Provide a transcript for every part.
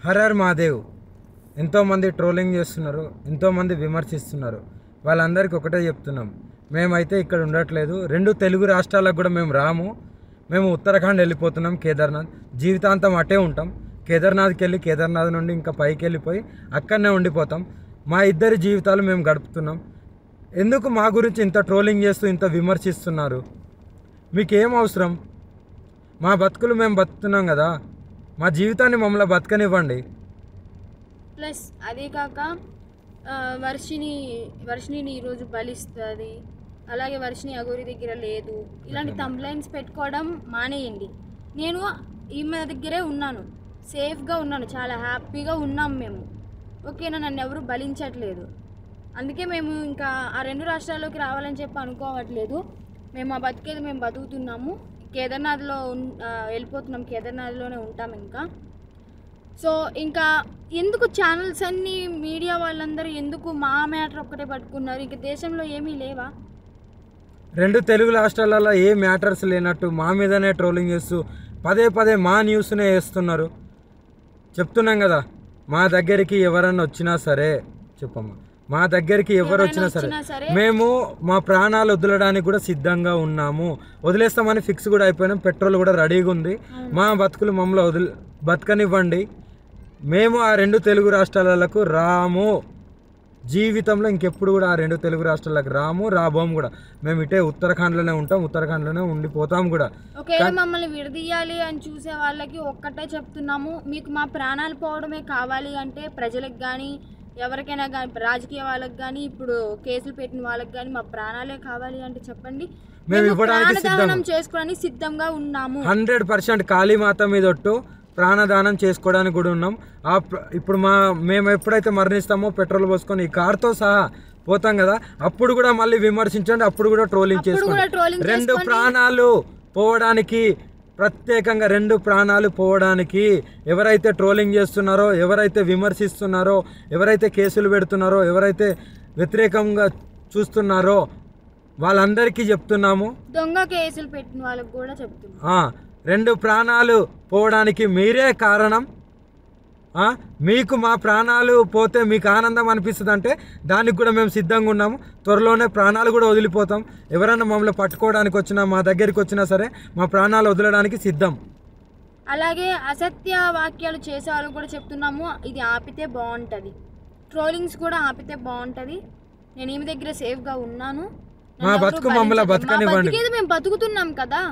Her her Mahadev. ఎంతోమంది trolling చేస్తున్నారు, ఎంతోమంది విమర్శిస్తున్నారు. వాళ్ళందరికీ ఒకటే చెప్తున్నాం, మేమైతే ఇక్కడ ఉండట్లేదు. 2 తెలుగు రాష్ట్రాలకు కూడా మేము రాము. మేము ఉత్తరాఖండ్ వెళ్ళిపోతున్నాం, కేదార్నాథ్. జీవితాంతం అటే ఉంటాం. కేదార్నాథ్కి వెళ్ళి కేదార్నాథ్ నుండి ఇంకా పైకి వెళ్ళిపోయి అక్కడనే ఉండిపోతాం. మా ఇద్దరి జీవితాలు మేము గడుపుతున్నాం. ఎందుకు మా గురించి ఇంత ట్రోలింగ్ చేస్తూ ఇంత విమర్శిస్తున్నారు? మీకేం అవసరం? మా బతుకులు మేము బతుకుతున్నాం కదా, మా జీవితాన్ని మమ్మల్ని బతకనివ్వండి. ప్లస్ అదే కాక వర్షిని ఈరోజు బలిస్తుంది, అలాగే వర్షిని అగోరి దగ్గర లేదు, ఇలాంటి తంబ్లైన్స్ పెట్టుకోవడం మానేయండి. నేను ఈమె దగ్గరే ఉన్నాను, సేఫ్గా ఉన్నాను, చాలా హ్యాపీగా ఉన్నాం మేము. ఓకేనా, నన్ను ఎవరు బలించట్లేదు. అందుకే మేము ఇంకా ఆ 2 రాష్ట్రాల్లోకి రావాలని చెప్పి అనుకోవట్లేదు. మేము ఆ బతికేది మేము బతుకుతున్నాము. కేదార్నాథ్లో వెళ్ళిపోతున్నాం, కేదార్నాథ్లోనే ఉంటాం ఇంకా. సో ఇంకా ఎందుకు ఛానల్స్ అన్నీ, మీడియా వాళ్ళందరూ ఎందుకు మా మ్యాటర్ ఒక్కటే పట్టుకున్నారు? ఇంక దేశంలో ఏమీ లేవా? 2 తెలుగు రాష్ట్రాలలో ఏ మ్యాటర్స్ లేనట్టు మా మీదనే ట్రోలింగ్ చేస్తూ పదే మా న్యూస్నే వేస్తున్నారు. చెప్తున్నాం కదా, మా దగ్గరికి ఎవరన్నా వచ్చినా సరే, చెప్పమ్మా, మా దగ్గరికి ఎవరు వచ్చినా సరే మేము మా ప్రాణాలు వదలడానికి కూడా సిద్ధంగా ఉన్నాము. వదిలేస్తామని ఫిక్స్ కూడా అయిపోయినాం. పెట్రోల్ కూడా రెడీగా ఉంది. మా బతుకులు మమ్మల్ని బతకనివ్వండి. మేము ఆ 2 తెలుగు రాష్ట్రాలకు రాము. జీవితంలో ఇంకెప్పుడు కూడా ఆ 2 తెలుగు రాష్ట్రాలకు రాబోము కూడా. మేము ఇటే ఉత్తరాఖండ్లోనే ఉంటాం, ఉత్తరాఖండ్లోనే ఉండిపోతాం కూడా. ఒకవేళ మమ్మల్ని విడదీయాలి అని చూసే వాళ్ళకి ఒక్కటే చెప్తున్నాము, మీకు మా ప్రాణాలు పోవడమే కావాలి అంటే ప్రజలకు కానీ ఎవరికైనా కానీ, రాజకీయ వాళ్ళకి కానీ, ఇప్పుడు కేసులు పెట్టిన వాళ్ళకి కానీ మా ప్రాణాలే కావాలి అంటే చెప్పండి, మేము ఇవ్వడానికి చేసుకోవడానికి సిద్ధంగా ఉన్నాము. 100% కాళీమాత మీద ఒట్టు ప్రాణదానం చేసుకోవడానికి కూడా ఉన్నాం. ఇప్పుడు మేము ఎప్పుడైతే మరణిస్తామో పెట్రోల్ పోసుకొని ఈ కార్తో సహా పోతాం కదా, అప్పుడు కూడా మళ్ళీ విమర్శించండి, అప్పుడు కూడా ట్రోలింగ్ చేసుకోండి. 2 ప్రాణాలు పోవడానికి, ప్రత్యేకంగా 2 ప్రాణాలు పోవడానికి ఎవరైతే ట్రోలింగ్ చేస్తున్నారో, ఎవరైతే విమర్శిస్తున్నారో, ఎవరైతే కేసులు పెడుతున్నారో, ఎవరైతే వ్యతిరేకంగా చూస్తున్నారో వాళ్ళందరికీ చెప్తున్నాము. దొంగ కేసులు పెట్టిన వాళ్ళకి కూడా చెప్తున్నాం, 2 ప్రాణాలు పోవడానికి మీరే కారణం. మీకు మా ప్రాణాలు పోతే మీకు ఆనందం అనిపిస్తుంది అంటే దానికి కూడా మేము సిద్ధంగా ఉన్నాము. త్వరలోనే ప్రాణాలు కూడా వదిలిపోతాం. ఎవరైనా మమ్మల్ని పట్టుకోవడానికి వచ్చినా, మా దగ్గరికి వచ్చినా సరే మా ప్రాణాలు వదలడానికి సిద్ధం. అలాగే అసత్య వాక్యాలు చేసే వాళ్ళు కూడా చెప్తున్నాము, ఇది ఆపితే బాగుంటుంది. ట్రోలింగ్స్ కూడా ఆపితే బాగుంటుంది. నేను ఈమె దగ్గర సేఫ్గా ఉన్నాను. మా బతుకు మమ్మల్ని బతకనివ్వండి. మేము బతుకుతున్నాం కదా,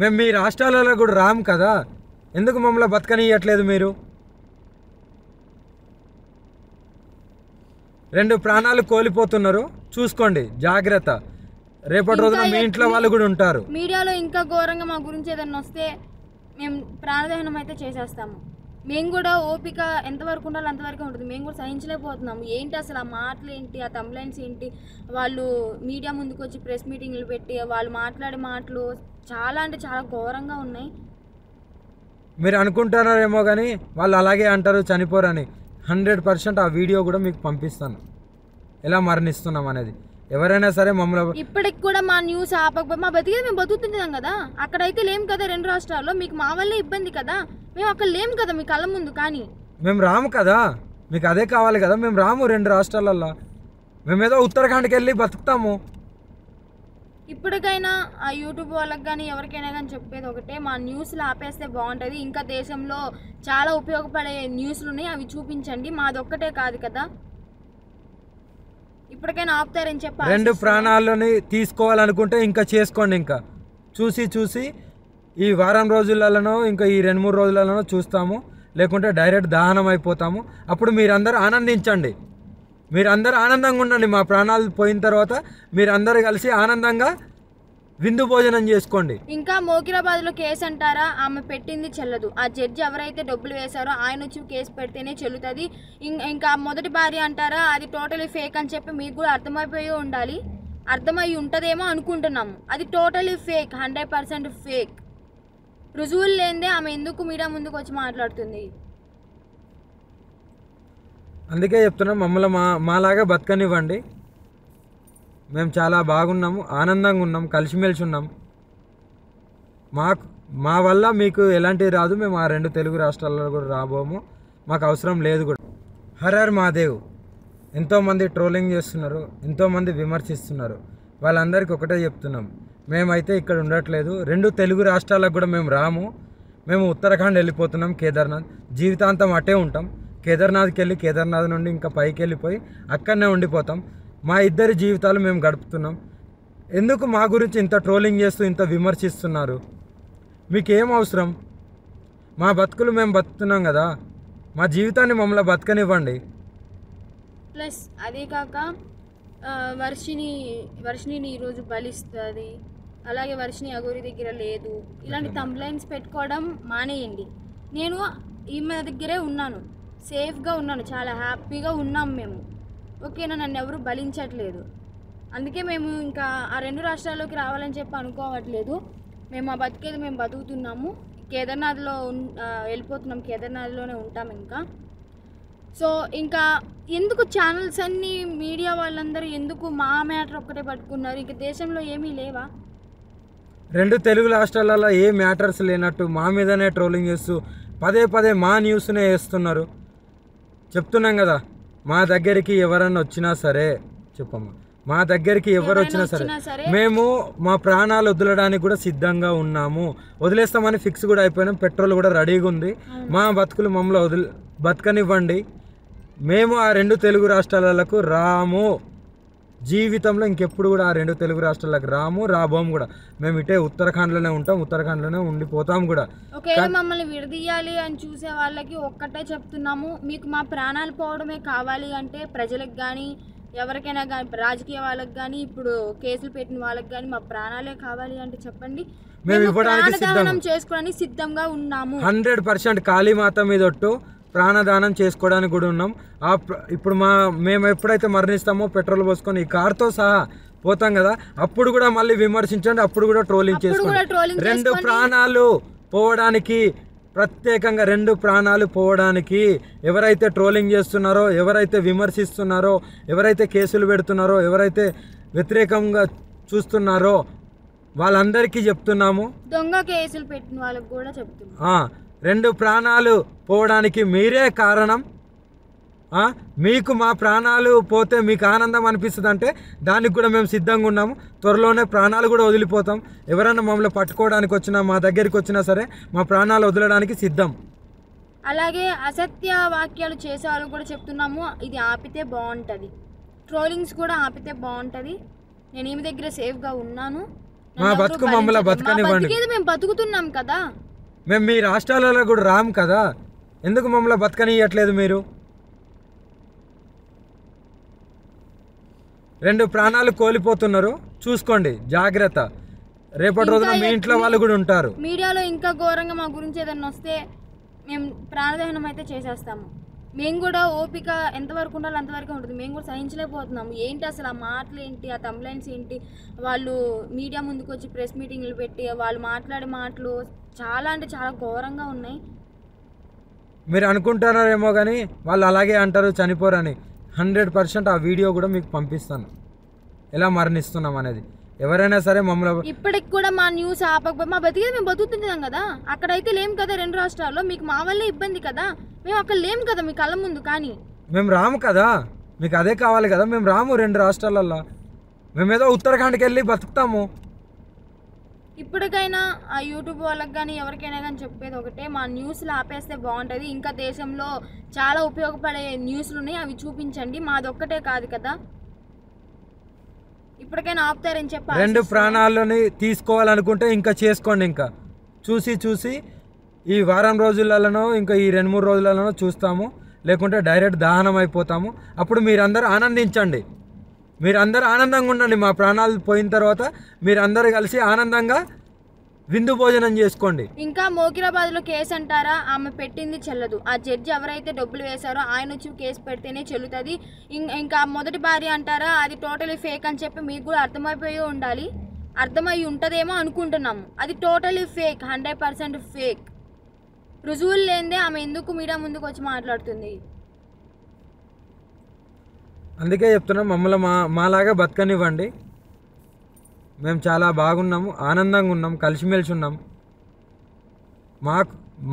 మేము మీ రాష్ట్రాలలో కూడా రాము కదా, ఎందుకు మమ్మల్ని బతకనియట్లేదు మీరు? 2 ప్రాణాలు కోల్పోతున్నారు, చూసుకోండి, జాగ్రత్త. రేపటి రోజున మీ ఇంట్లో వాళ్ళు కూడా ఉంటారు. మీడియాలో ఇంకా ఘోరంగా మా గురించి ఏదన్నా వస్తే మేము ప్రాణదహనం అయితే చేసేస్తాము. మేము కూడా ఓపిక ఎంతవరకు ఉండాలో అంతవరకు ఉంటుంది. మేము కూడా సహించలేకపోతున్నాము. ఏంటి అసలు ఆ మాటలు ఏంటి, ఆ తంబ్లైన్స్ ఏంటి, వాళ్ళు మీడియా ముందుకు వచ్చి ప్రెస్ మీటింగ్లు పెట్టి వాళ్ళు మాట్లాడే మాటలు చాలా అంటే చాలా ఘోరంగా ఉన్నాయి. మీరు అనుకుంటున్నారేమో కానీ వాళ్ళు అలాగే అంటారు, చనిపోరని. 100% ఆ వీడియో కూడా మీకు పంపిస్తాను, ఎలా మరణిస్తున్నాం అనేది. ఎవరైనా సరే మమ్మల్ని ఇప్పటికి కూడా మా న్యూస్ ఆపకపోతే మా బతికేది మేము బతుకుతున్నాం కదా. అక్కడైతే లేం కదా 2 రాష్ట్రాల్లో, మీకు మా వల్లే ఇబ్బంది కదా. మేము అక్కడ లేం కదా మీ కళ్ళ ముందు. కానీ మేము రాము కదా, మీకు అదే కావాలి కదా. మేము రాము 2 రాష్ట్రాలల్లో, మేమేదో ఉత్తరాఖండ్కి వెళ్ళి బతుకుతాము. ఇప్పటికైనా ఆ యూట్యూబ్ వాళ్ళకి కానీ ఎవరికైనా కానీ చెప్పేది ఒకటే, మా న్యూస్లు ఆపేస్తే బాగుంటుంది. ఇంకా దేశంలో చాలా ఉపయోగపడే న్యూస్లు ఉన్నాయి, అవి చూపించండి. మాది ఒక్కటే కాదు కదా, ఇప్పటికైనా ఆపుతారని చెప్పి. 2 ప్రాణాలని తీసుకోవాలనుకుంటే ఇంకా చేసుకోండి. ఇంకా చూసి ఈ వారం రోజులలోనో ఇంకా ఈ 2-3 రోజులలోనో చూస్తాము, లేకుంటే డైరెక్ట్ దహనం అయిపోతాము. అప్పుడు మీరందరూ ఆనందించండి, మీరందరూ ఆనందంగా ఉండండి. మా ప్రాణాలు పోయిన తర్వాత మీరందరూ కలిసి ఆనందంగా విందు భోజనం చేసుకోండి. ఇంకా మోకిరాబాద్లో కేసు అంటారా, ఆమె పెట్టింది చెల్లదు. ఆ జడ్జి ఎవరైతే డబ్బులు వేశారో ఆయన వచ్చి కేసు పెడితేనే చెల్లుతుంది. ఇంకా మొదటి భార్య అంటారా, అది టోటలీ ఫేక్ అని చెప్పి మీకు కూడా అర్థమైపోయి ఉండాలి. అర్థమై ఉంటుందేమో అనుకుంటున్నాము. అది టోటలీ ఫేక్, 100% ఫేక్. రుజువులు లేనిదే ఆమె ఎందుకు మీడియా ముందుకు వచ్చి మాట్లాడుతుంది? అందుకే చెప్తున్నాం, మమ్మల్ని మాలాగా బతకనివ్వండి. మేము చాలా బాగున్నాము, ఆనందంగా ఉన్నాం, కలిసిమెలిసి ఉన్నాం. మా వల్ల మీకు ఎలాంటివి రాదు. మేము ఆ 2 తెలుగు రాష్ట్రాల్లో కూడా రాబోము. మాకు అవసరం లేదు కూడా. Her her Mahadev. ఎంతోమంది ట్రోలింగ్ చేస్తున్నారు, ఎంతోమంది విమర్శిస్తున్నారు. వాళ్ళందరికీ ఒకటే చెప్తున్నాం, మేమైతే ఇక్కడ ఉండట్లేదు. 2 తెలుగు రాష్ట్రాలకు కూడా మేము రాము. మేము ఉత్తరాఖండ్ వెళ్ళిపోతున్నాం, కేదార్నాథ్. జీవితాంతం అటే ఉంటాం. కేదార్నాథ్కి వెళ్ళి కేదార్నాథ్ నుండి ఇంకా పైకి వెళ్ళిపోయి అక్కడనే ఉండిపోతాం. మా ఇద్దరి జీవితాలు మేము గడుపుతున్నాం. ఎందుకు మా గురించి ఇంత ట్రోలింగ్ చేస్తూ ఇంత విమర్శిస్తున్నారు? మీకేం అవసరం? మా బతుకులు మేము బతుకుతున్నాం కదా, మా జీవితాన్ని మమ్మల్ని బతకనివ్వండి. ప్లస్ అదే కాక వర్షిని ఈరోజు బలిస్తుంది, అలాగే వర్షిని అగోరి దగ్గర లేదు, ఇలాంటి తంబ్లైన్స్ పెట్టుకోవడం మానేయండి. నేను ఈమె దగ్గరే ఉన్నాను, సేఫ్గా ఉన్నాను, చాలా హ్యాపీగా ఉన్నాం మేము. ఓకేనా, నన్ను ఎవరు బలించట్లేదు. అందుకే మేము ఇంకా ఆ 2 రాష్ట్రాల్లోకి రావాలని చెప్పి అనుకోవట్లేదు. మేము ఆ బతికేది మేము బతుకుతున్నాము. కేదార్నాథ్లో వెళ్ళిపోతున్నాం, కేదార్నాథ్లోనే ఉంటాం ఇంకా. సో ఇంకా ఎందుకు ఛానల్స్ అన్నీ, మీడియా వాళ్ళందరూ ఎందుకు మా మ్యాటర్ ఒక్కటే పట్టుకున్నారు? ఇంక దేశంలో ఏమీ లేవా? 2 తెలుగు రాష్ట్రాలలో ఏ మ్యాటర్స్ లేనట్టు మా మీదనే ట్రోలింగ్ చేస్తూ పదే మా న్యూస్నే వేస్తున్నారు. చెప్తున్నాం కదా, మా దగ్గరికి ఎవరన్నా వచ్చినా సరే, చెప్పమ్మా, మా దగ్గరికి ఎవరు వచ్చినా సరే మేము మా ప్రాణాలు వదలడానికి కూడా సిద్ధంగా ఉన్నాము. వదిలేస్తామని ఫిక్స్ కూడా అయిపోయినాం. పెట్రోల్ కూడా రెడీగా ఉంది. మా బతుకులు మమ్మల్ని బతకనివ్వండి. మేము ఆ 2 తెలుగు రాష్ట్రాలకు రాము. జీవితంలో ఇంకెప్పుడు కూడా ఆ 2 తెలుగు రాష్ట్రాలకు రాబోము కూడా. మేము ఇటే ఉత్తరాఖండ్లోనే ఉంటాం, ఉత్తరాఖండ్లోనే ఉండిపోతాం కూడా. ఒకవేళ మమ్మల్ని విడదీయాలి అని చూసే వాళ్ళకి ఒక్కటే చెప్తున్నాము, మీకు మా ప్రాణాలు పోవడమే కావాలి అంటే ప్రజలకు కానీ ఎవరికైనా కానీ, రాజకీయ వాళ్ళకి కానీ, ఇప్పుడు కేసులు పెట్టిన వాళ్ళకి కానీ మా ప్రాణాలే కావాలి అంటే చెప్పండి, మేము ఇవ్వడానికి ప్రాణదానం చేసుకోవడానికి సిద్ధంగా ఉన్నాము. 100% కాళీమాత మీద ఒట్టు ప్రాణదానం చేసుకోవడానికి కూడా ఉన్నాం. ఇప్పుడు మేము ఎప్పుడైతే మరణిస్తామో పెట్రోల్ పోసుకొని ఈ కార్తో సహా పోతాం కదా, అప్పుడు కూడా మళ్ళీ విమర్శించండి, అప్పుడు కూడా ట్రోలింగ్ చేసుకోండి. 2 ప్రాణాలు పోవడానికి, ప్రత్యేకంగా 2 ప్రాణాలు పోవడానికి ఎవరైతే ట్రోలింగ్ చేస్తున్నారో, ఎవరైతే విమర్శిస్తున్నారో, ఎవరైతే కేసులు పెడుతున్నారో, ఎవరైతే వ్యతిరేకంగా చూస్తున్నారో వాళ్ళందరికీ చెప్తున్నాము. దొంగ కేసులు పెట్టిన వాళ్ళకి కూడా చెప్తున్నాము, 2 ప్రాణాలు పోవడానికి మీరే కారణం. మీకు మా ప్రాణాలు పోతే మీకు ఆనందం అనిపిస్తుంది అంటే దానికి కూడా మేము సిద్ధంగా ఉన్నాము. త్వరలోనే ప్రాణాలు కూడా వదిలిపోతాం. ఎవరైనా మమ్మల్ని పట్టుకోవడానికి వచ్చినా, మా దగ్గరికి వచ్చినా సరే మా ప్రాణాలు వదలడానికి సిద్ధం. అలాగే అసత్య వాక్యాలు చేసే వాళ్ళు కూడా చెప్తున్నాము, ఇది ఆపితే బాగుంటుంది, ట్రోలింగ్స్ కూడా ఆపితే బాగుంటుంది. నేను ఈమె దగ్గర సేఫ్గా ఉన్నాను, మా బతుకు మమ్మల్ని బతకనివ్వండి. మేము బతుకుతున్నాం కదా, మేము మీ రాష్ట్రాలలో కూడా రాము కదా, ఎందుకు మమ్మల్ని బతకనియట్లేదు మీరు? 2 ప్రాణాలు కోల్పోతున్నారు, చూసుకోండి, జాగ్రత్త. రేపటి రోజున మీ ఇంట్లో వాళ్ళు కూడా ఉంటారు. మీడియాలో ఇంకా ఘోరంగా మా గురించి ఏదైనా వస్తే మేము ప్రాణదహనం అయితే చేసేస్తాము. మేము కూడా ఓపిక ఎంతవరకు ఉండాలో అంతవరకు ఉంటుంది. మేము కూడా సహించలేకపోతున్నాము. ఏంటి అసలు ఆ మాటలు ఏంటి, ఆ తంబ్లైన్స్ ఏంటి, వాళ్ళు మీడియా ముందుకు వచ్చి ప్రెస్ మీటింగ్లు పెట్టి వాళ్ళు మాట్లాడే మాటలు చాలా అంటే చాలా ఘోరంగా ఉన్నాయి. మీరు అనుకుంటున్నారేమో కానీ వాళ్ళు అలాగే అంటారు, చనిపోరని. 100% ఆ వీడియో కూడా మీకు పంపిస్తాను, ఎలా మరణిస్తున్నాం అనేది. ఎవరైనా సరే మమ్మల్ని ఇప్పటికి కూడా మా న్యూస్ ఆపకపోతే మా బతికేది మేము బతుకుతున్నాం కదా, అక్కడైతే లేం కదా 2 రాష్ట్రాల్లో. మీకు మా వల్లే ఇబ్బంది కదా, మేము అక్కడ లేం కదా మీ కళ్ళ ముందు. కానీ మేము రాము కదా, మీకు అదే కావాలి కదా, మేము రాము 2 రాష్ట్రాలల్లో. మేమేదో ఉత్తరాఖండ్కి వెళ్ళి బతుకుతాము. ఇప్పటికైనా ఆ యూట్యూబ్ వాళ్ళకి కానీ ఎవరికైనా కానీ చెప్పేది ఒకటే, మా న్యూస్లు ఆపేస్తే బాగుంటుంది. ఇంకా దేశంలో చాలా ఉపయోగపడే న్యూస్లు ఉన్నాయి, అవి చూపించండి. మాది ఒక్కటే కాదు కదా, ఇప్పటికైనా ఆపుతారని చెప్పి 2 ప్రాణాలని తీసుకోవాలనుకుంటే ఇంకా చేసుకోండి. ఇంకా చూసి ఈ వారం రోజులలోనో ఇంకా ఈ 2-3 రోజులలోనో చూస్తాము, లేకుంటే డైరెక్ట్ దహనం అయిపోతాము. అప్పుడు మీరందరూ ఆనందించండి, మీరందరూ ఆనందంగా ఉండండి. మా ప్రాణాలు పోయిన తర్వాత మీరందరూ కలిసి ఆనందంగా విందు భోజనం చేసుకోండి. ఇంకా మోకిరాబాద్లో కేసు అంటారా, ఆమె పెట్టింది చెల్లదు. ఆ జడ్జి ఎవరైతే డబ్బులు వేశారో ఆయన వచ్చి కేసు పెడితేనే చెల్లుతుంది. ఇంకా మొదటి భార్య అంటారా, అది టోటలీ ఫేక్ అని చెప్పి మీకు కూడా అర్థమైపోయి ఉండాలి. అర్థమై ఉంటుందేమో అనుకుంటున్నాము. అది టోటలీ ఫేక్, 100% ఫేక్. రుజువులు లేనిదే ఆమె ఎందుకు మీడియా ముందుకు వచ్చి మాట్లాడుతుంది? అందుకే చెప్తున్నాం, మమ్మల్ని మాలాగా బతకనివ్వండి. మేము చాలా బాగున్నాము, ఆనందంగా ఉన్నాం, కలిసిమెలిసి ఉన్నాం.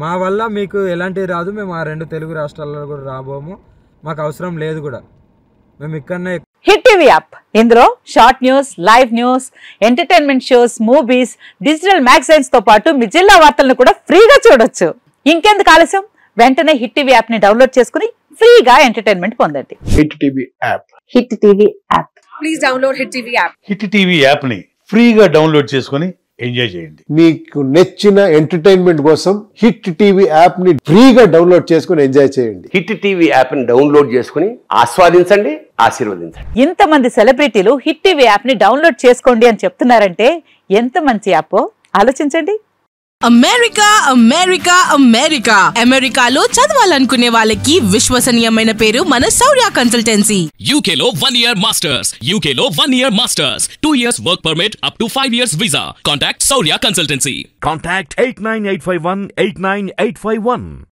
మా వల్ల మీకు ఎలాంటివి రాదు. మేము ఆ 2 తెలుగు రాష్ట్రాల్లో కూడా రాబోము, మాకు అవసరం లేదు కూడా. మేము ఇక్కడనే. హిట్ టీవీ యాప్, ఇందులో short news, live news, entertainment shows, movies, digital magazines తో పాటు మీ జిల్లా వార్తలను కూడా ఫ్రీగా చూడొచ్చు. ఇంకెందుకు ఆలస్యం, వెంటనే హిట్ టీవీ యాప్ ని డౌన్లోడ్ చేసుకుని ఫ్రీగా ఎంటర్టైన్మెంట్ పొందండి. Hit TV app. Hit TV app, please download hit TV app. Hit TV app ని ఫ్రీగా డౌన్లోడ్ చేసుకుని ఎంజాయ్ చేయండి. మీకు నచ్చిన ఎంటర్టైన్మెంట్ కోసం హిట్ టీవీ యాప్ ని ఫ్రీగా డౌన్లోడ్ చేసుకుని ఎంజాయ్ చేయండి. హిట్ టీవీ యాప్ ని డౌన్లోడ్ చేసుకుని ఆస్వాదించండి, ఆశీర్వదించండి. ఇంతమంది సెలబ్రిటీలు హిట్ టీవీ యాప్ ని డౌన్లోడ్ చేసుకోండి అని చెప్తున్నారంటే ఎంత మంచి యాప్ ఆలోచించండి. అమెరికా అమెరికా అమెరికా అమెరికాలో చదవాలనుకునే వాళ్ళకి విశ్వసనీయమైన పేరు మన శౌర్య కన్సల్టెన్సీ. UK లో 1 year masters, UK లో 1 year masters, 2 years work permit up to 5 years visa. Contact Saurya Consultancy. Contact 89851 89851.